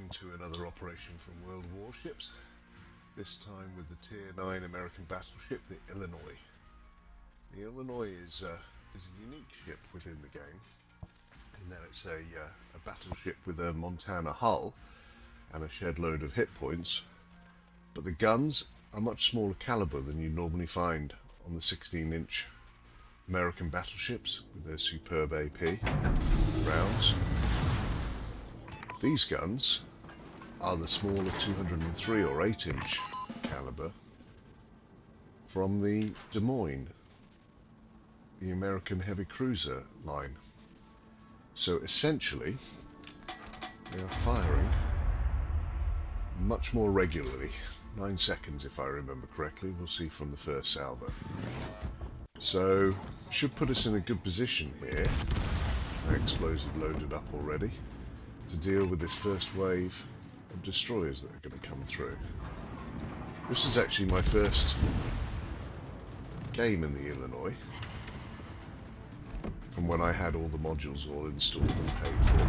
welcome to another operation from World Warships, this time with the Tier 9 American battleship, the Illinois. The Illinois is a unique ship within the game, in that it's a battleship with a Montana hull and a shed load of hit points, but the guns are much smaller caliber than you normally find on the 16-inch American battleships with their superb AP rounds. These guns are the smaller 203 or 8-inch caliber from the Des Moines, the American heavy cruiser line. So essentially, they are firing much more regularly. 9 seconds if I remember correctly, we'll see from the first salvo. So, should put us in a good position here. My explosive loaded up already to deal with this first wave of destroyers that are going to come through. This is actually my first game in the Illinois, from when I had all the modules all installed and paid for.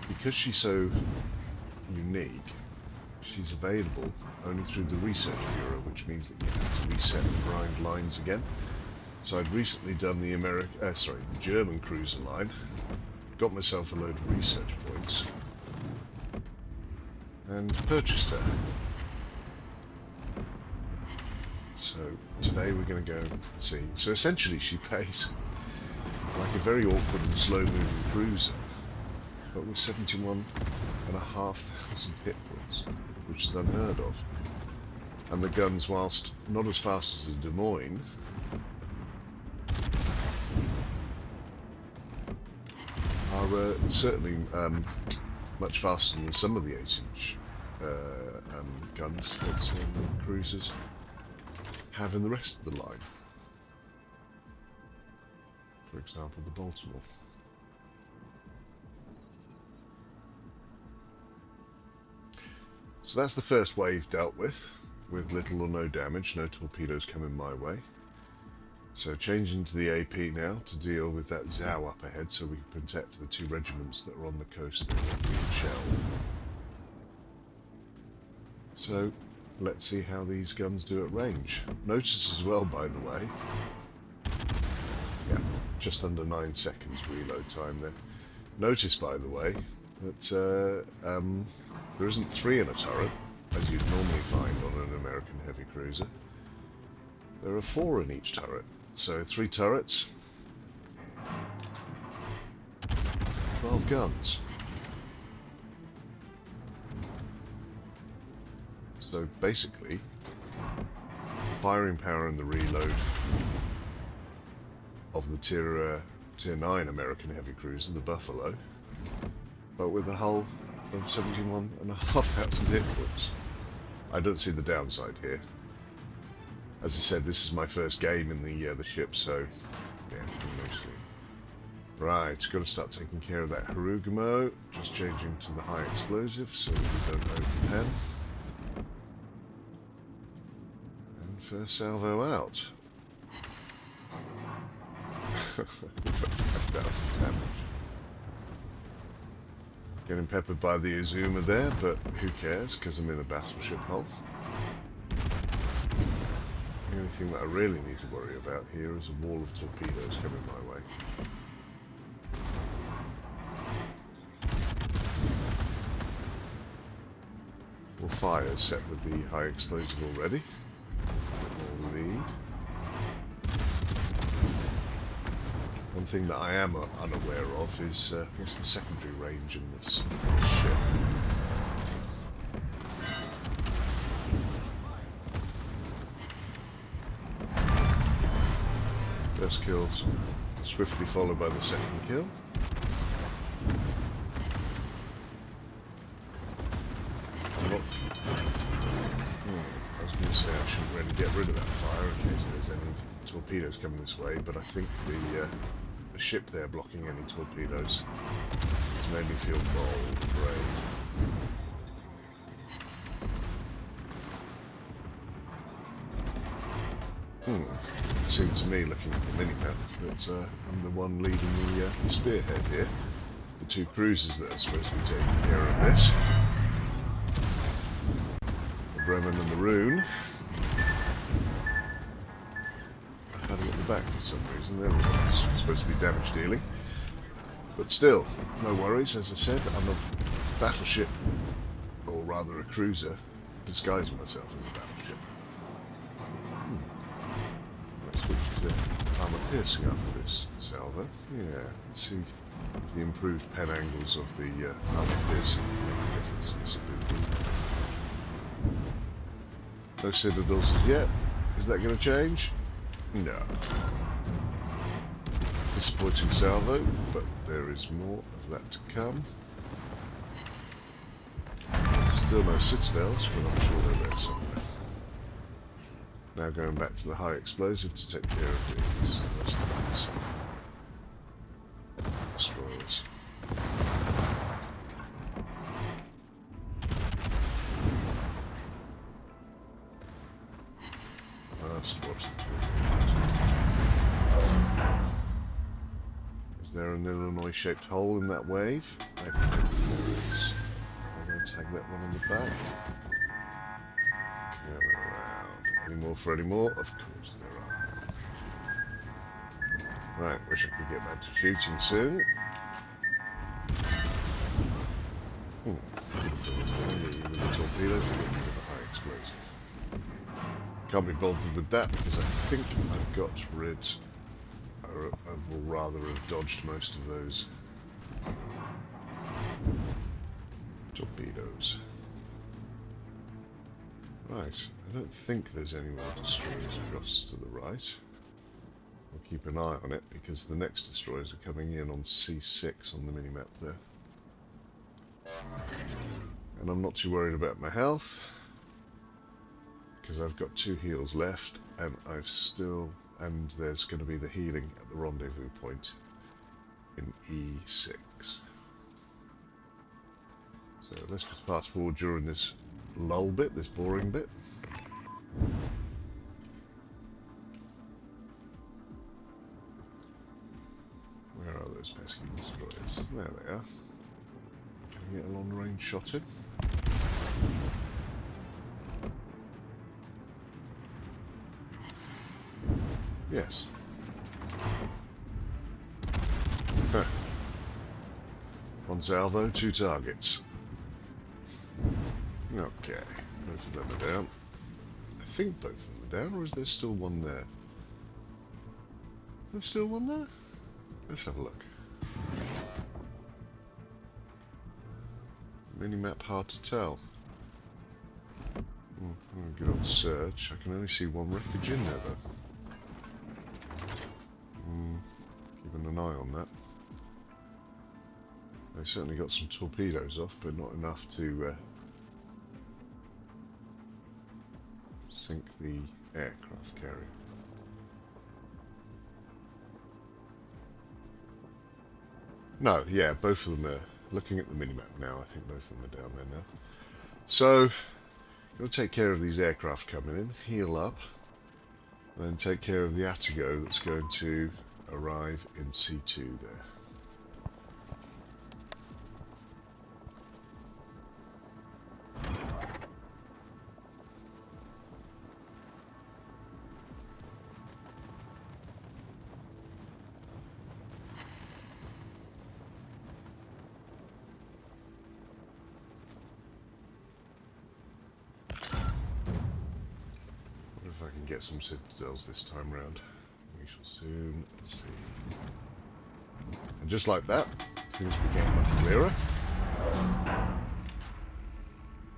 Because she's so unique, she's available only through the Research Bureau, which means that you have to reset and grind lines again. So I'd recently done the German cruiser line, got myself a load of research points, and purchased her. So today we're going to go and see. So essentially she plays like a very awkward and slow-moving cruiser, but with 71,500 hit points, which is unheard of. And the guns, whilst not as fast as the Des Moines, are certainly much faster than some of the 8-inch guns that cruisers have in the rest of the line. For example, the Baltimore. So that's the first wave dealt with little or no damage, no torpedoes coming my way. So changing to the AP now to deal with that ZOW up ahead, so we can protect the 2 regiments that are on the coast that are being shelled. So let's see how these guns do at range. Notice as well, by the way, yeah, just under 9 seconds reload time there. Notice, by the way, that there isn't 3 in a turret, as you'd normally find on an American heavy cruiser. There are 4 in each turret. So 3 turrets, 12 guns. So basically, firing power and the reload of the Tier 9 American heavy cruiser, the Buffalo, but with a hull of 71,500 hit points. I don't see the downside here. As I said, this is my first game in the ship, so yeah, mostly. Right, got to start taking care of that Harugamo. Just changing to the high explosive so we don't overpen. And first salvo out. 5,000 damage. Getting peppered by the Azuma there, but who cares, because I'm in a battleship hull. The only thing that I really need to worry about here is a wall of torpedoes coming my way. Full fire set with the high explosive already. More lead. One thing that I am unaware of is what's the secondary range in this ship. First kill swiftly followed by the second kill. I was going to say I shouldn't really get rid of that fire in case there's any torpedoes coming this way, but I think the ship there blocking any torpedoes has made me feel bold and brave. would seem to me, looking at the mini-map, that I'm the one leading the spearhead here. The two cruisers that are supposed to be taking care of this. The Bremen and the Rune. I had them at the back for some reason. They're the ones supposed to be damage dealing. But still, no worries. As I said, I'm a battleship, or rather a cruiser, disguising myself as a battleship. Let's switch to armor piercing after this salvo. Yeah, let's see if the improved pen angles of the armor piercing make a difference in Cebu. No citadels as yet. Is that going to change? No. Disappointing salvo, but there is more of that to come. Still no citadels, but I'm sure they're there somewhere. Now going back to the high explosive to take care of these rest of these destroyers. Just watch the Is there an Illinois-shaped hole in that wave? I think there is. I'm going to tag that one on the back. Coming around. Any more for any more? Of course there are. Right, wish I could get back to shooting soon. With the torpedoes and with the high explosive. Can't be bothered with that because I think I've got rid, or rather have dodged most of those torpedoes. Right, I don't think there's any more destroyers across to the right. I'll keep an eye on it because the next destroyers are coming in on C6 on the minimap there. And I'm not too worried about my health because I've got 2 heals left, and and there's going to be the healing at the rendezvous point in E6. So let's just pass forward during this lull bit, this boring bit. Where are those pesky destroyers? There they are. Can we get a long range shot in? Yes. Huh. 1 salvo, 2 targets. Okay, both of them are down. I think both of them are down, or is there still one there? Is there still one there? Let's have a look. Minimap hard to tell. Good old search. I can only see 1 wreckage in there though. Keeping an eye on that. They certainly got some torpedoes off, but not enough to sink the aircraft carrier. No, yeah, both of them are. Looking at the minimap now, I think both of them are down there now. So, got to take care of these aircraft coming in, heal up, and then take care of the Attigo that's going to arrive in C2 there. If I can get some citadels this time round. We shall soon see. And just like that, things became much clearer.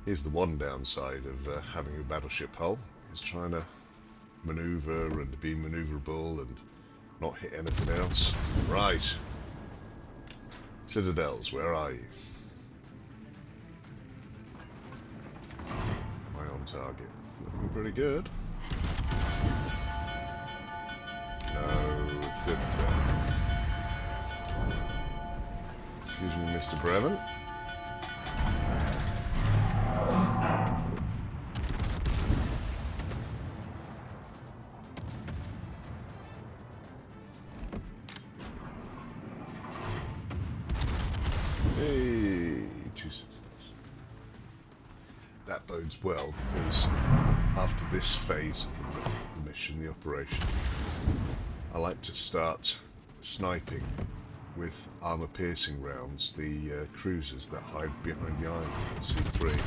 Here's the one downside of having a battleship hull, is trying to maneuver and be maneuverable and not hit anything else. Right. Citadels, where are you? Am I on target? Looking pretty good. No citadels. Excuse me, Mr. Bremen. Hey, 2 seconds. That bodes well, because after this phase of the mission, the operation, I like to start sniping with armor-piercing rounds the cruisers that hide behind the island in C3.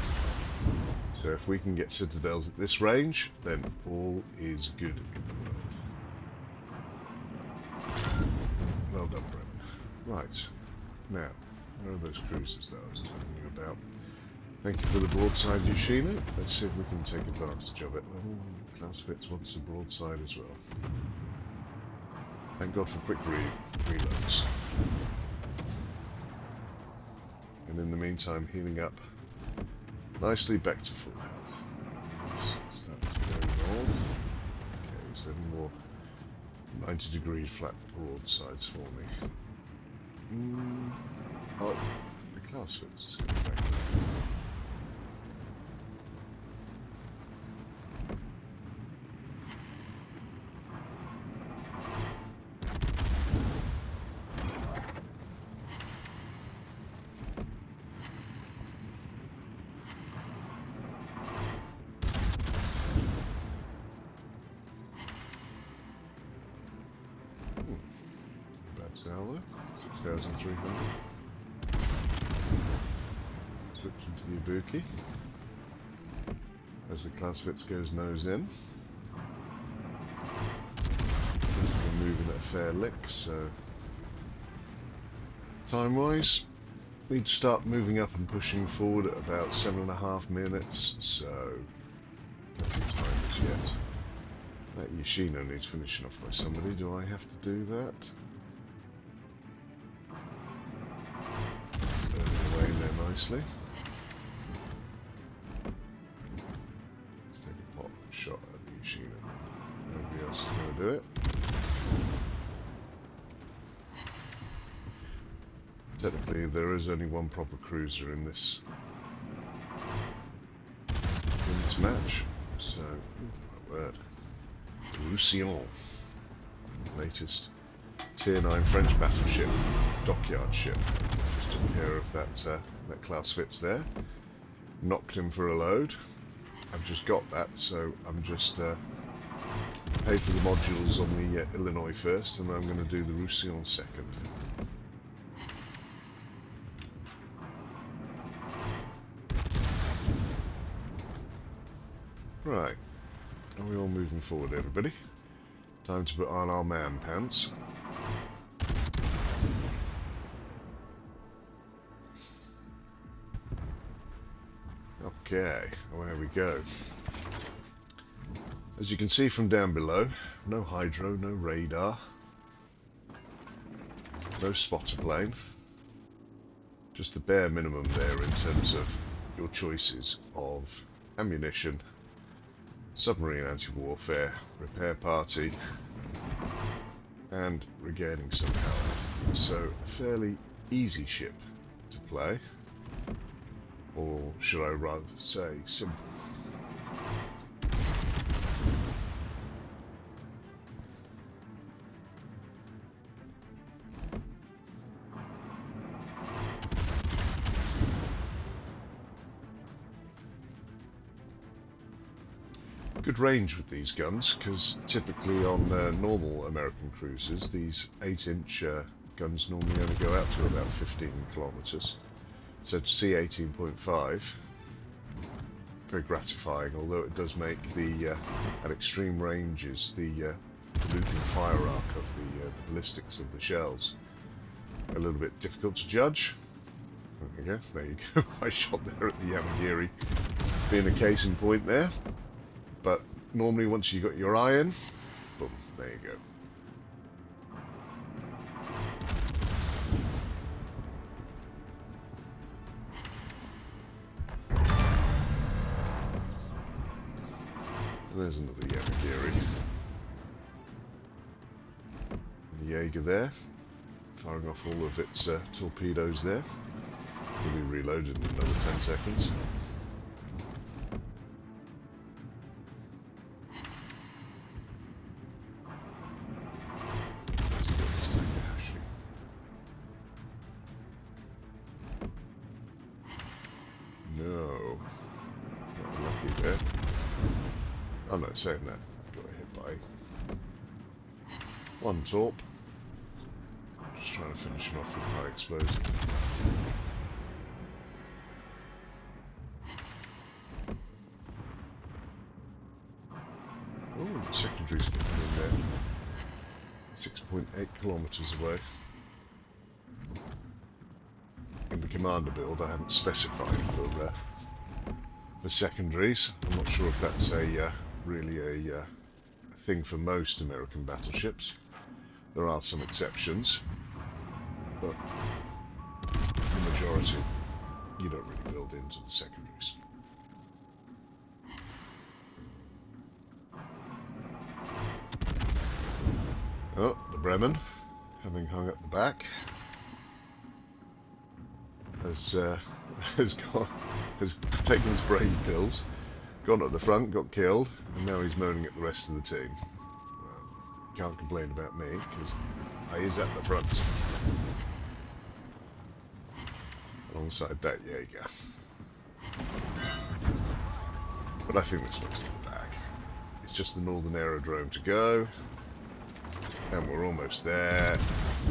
So if we can get citadels at this range, then all is good in the world. Well done, Brennan. Right, now, where are those cruisers that I was telling you about? Thank you for the broadside, Yoshino. Let's see if we can take advantage of it. Oh, Clausewitz wants a broadside as well. Thank God for quick reloads. And in the meantime, healing up nicely back to full health. Starting to go north. Okay, is there any more 90-degree flat broadsides for me? Oh, the Clausewitz is going back there. Salvo, 6,300. Switch into the Ibuki. As the Clausewitz goes nose in. Looks like we're moving at a fair lick, so time-wise, need to start moving up and pushing forward at about 7.5 minutes, so plenty of time as yet. That Yoshino needs finishing off by somebody. Do I have to do that? Away there nicely. Let's take a pot shot at the Yoshino. Nobody else is going to do it. Technically, there is only one proper cruiser in this match. So, my word, the Roussillon, latest Tier 9 French battleship, dockyard ship. Took care of that Clausewitz there, knocked him for a load. I've just got that, so I'm just paid for the modules on the Illinois first, and I'm going to do the Roussillon second. Right, are we all moving forward, everybody? Time to put on our man pants. Okay, away we go. As you can see from down below, no hydro, no radar, no spotter plane, just the bare minimum there in terms of your choices of ammunition, submarine anti-warfare, repair party, and regaining some health. So a fairly easy ship to play. Or should I rather say simple? Good range with these guns, because typically on normal American cruisers, these 8-inch guns normally only go out to about 15 kilometers. So to see 18.5, very gratifying, although it does make the, at extreme ranges, the looping fire arc of the ballistics of the shells a little bit difficult to judge. There you go, I shot there at the Yamagiri, being a case in point there. But normally once you got your eye in, boom, there you go. There's another Yamagiri. And the Jaeger there, firing off all of its torpedoes there. Will be reloaded in another 10 seconds. Let's see what this tanker actually. saying that, got hit by one torp. Just trying to finish him off with high explosive. Oh, the secondary's getting in there. 6.8 kilometres away. In the commander build, I haven't specified for secondaries. I'm not sure if that's really a thing for most American battleships. There are some exceptions, but the majority, you don't really build into the secondaries. Oh, the Bremen, having hung at the back, has taken his brave pills, gone at the front, got killed, and now he's moaning at the rest of the team. Well, can't complain about me, because I is at the front. Alongside that Jaeger. But I think this looks to the back. It's just the northern aerodrome to go. And we're almost there.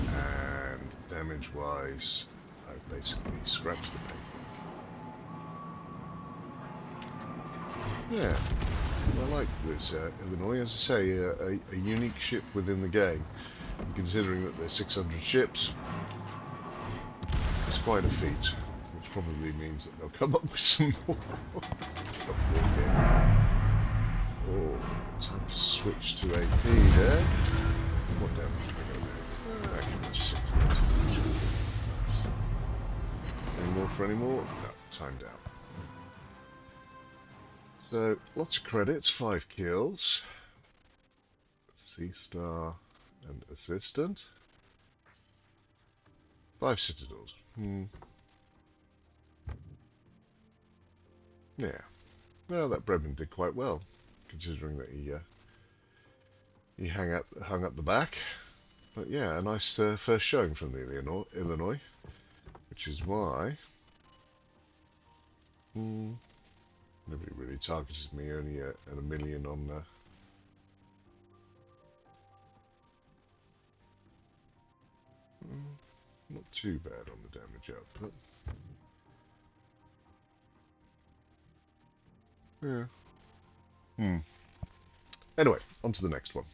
And damage-wise, I've basically scratched the paintwork. Yeah. I like this Illinois, as I say, a unique ship within the game. And considering that there's 600 ships, it's quite a feat, which probably means that they'll come up with some more. Oh, time to switch to AP there. What damage am I going to do? I can just 6 damage. Nice. Any more for any more? No, timed out. So, lots of credits, 5 kills. C-star and assistant. 5 citadels. Yeah. Well, that Bremen did quite well, considering that he hung up the back. But yeah, a nice first showing from the Illinois, which is why nobody really targeted me, only at a million on not too bad on the damage output. Yeah. Anyway, on to the next one.